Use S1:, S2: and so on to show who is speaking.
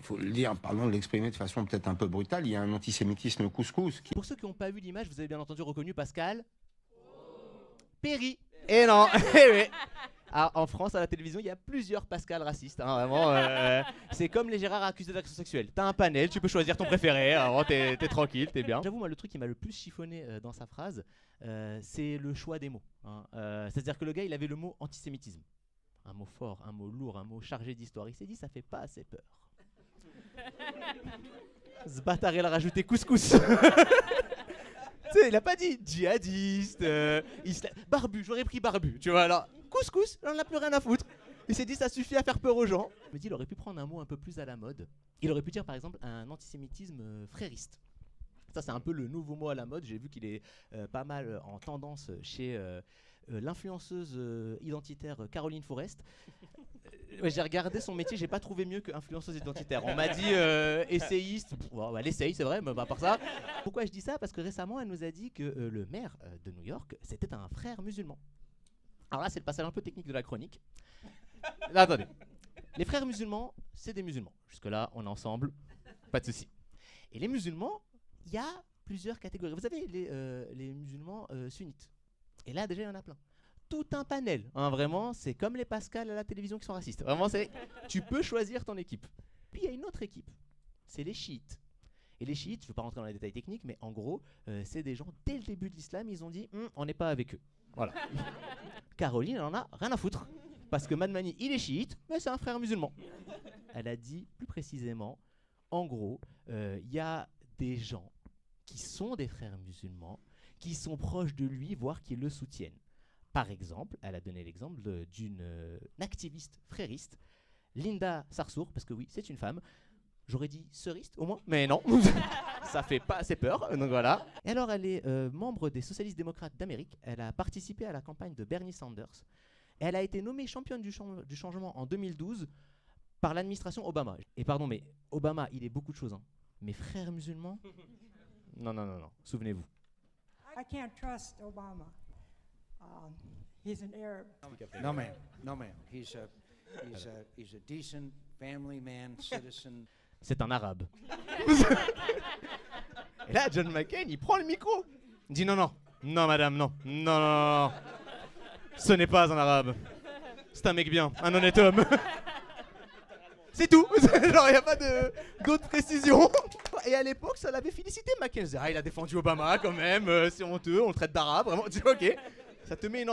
S1: faut le dire, pardon de l'exprimer de façon peut-être un peu brutale, il y a un antisémitisme couscous.
S2: Pour ceux qui n'ont pas vu l'image, vous avez bien entendu reconnu Pascal Perry. Et non, eh oui. Ah, en France, à la télévision, il y a plusieurs Pascal racistes. Hein, vraiment, c'est comme les Gérard accusés d'agression sexuelle. T'as un panel, tu peux choisir ton préféré. Vraiment, t'es tranquille, t'es bien. J'avoue, moi, le truc qui m'a le plus chiffonné dans sa phrase, c'est le choix des mots. Hein. C'est-à-dire que le gars, il avait le mot antisémitisme. Un mot fort, un mot lourd, un mot chargé d'histoire. Il s'est dit, ça fait pas assez peur. Ce bâtard, il a rajouté couscous. Il a pas dit djihadiste, barbu, j'aurais pris barbu, tu vois, alors couscous, on n'a plus rien à foutre. Il s'est dit ça suffit à faire peur aux gens. Il me dit il aurait pu prendre un mot un peu plus à la mode. Il aurait pu dire par exemple un antisémitisme frériste. Ça c'est un peu le nouveau mot à la mode, j'ai vu qu'il est pas mal en tendance chez l'influenceuse identitaire Caroline Forest. J'ai regardé son métier, j'ai pas trouvé mieux qu'influenceuse identitaire. On m'a dit essayiste, bon, elle essaye, c'est vrai, mais à part ça. Pourquoi je dis ça? Parce que récemment, elle nous a dit que le maire de New York, c'était un frère musulman. Alors là, c'est le passage un peu technique de la chronique. Là, attendez. Les frères musulmans, c'est des musulmans. Jusque-là, on est ensemble, pas de souci. Et les musulmans, il y a plusieurs catégories. Vous avez les musulmans sunnites. Et là, déjà, il y en a plein. Tout un panel, hein, vraiment, c'est comme les Pascal à la télévision qui sont racistes. Vraiment, tu peux choisir ton équipe. Puis il y a une autre équipe, c'est les chiites. Et les chiites, je ne vais pas rentrer dans les détails techniques, mais en gros, c'est des gens, dès le début de l'islam, ils ont dit on n'est pas avec eux. Voilà. Caroline, elle en a rien à foutre. Parce que Madmani, il est chiite, mais c'est un frère musulman. Elle a dit plus précisément, en gros, il y a des gens qui sont des frères musulmans, qui sont proches de lui, voire qui le soutiennent. Par exemple, elle a donné l'exemple d'une activiste frériste, Linda Sarsour, parce que oui, c'est une femme. J'aurais dit sœuriste au moins, mais non, ça fait pas assez peur, donc voilà. Et alors, elle est membre des socialistes démocrates d'Amérique. Elle a participé à la campagne de Bernie Sanders. Et elle a été nommée championne du changement en 2012 par l'administration Obama. Et pardon, mais Obama, il est beaucoup de choses. Hein. Mais frères musulmans? Non, non, non, non, souvenez-vous.
S3: I can't trust Obama. He's an Arab.
S4: No, ma'am. No, ma'am. He's a decent family man, citizen.
S2: C'est un arabe. Et là, John McCain, il prend le micro. Il dit non, non, non, madame, non, non, non, non. Ce n'est pas un arabe. C'est un mec bien, un honnête homme. C'est tout. Genre, il n'y a pas d'autres précisions. Et à l'époque, ça l'avait félicité, McCain. Il a défendu Obama quand même, c'est honteux, on le traite d'arabe, vraiment. Tu dis, ok, ça te met une ambiance.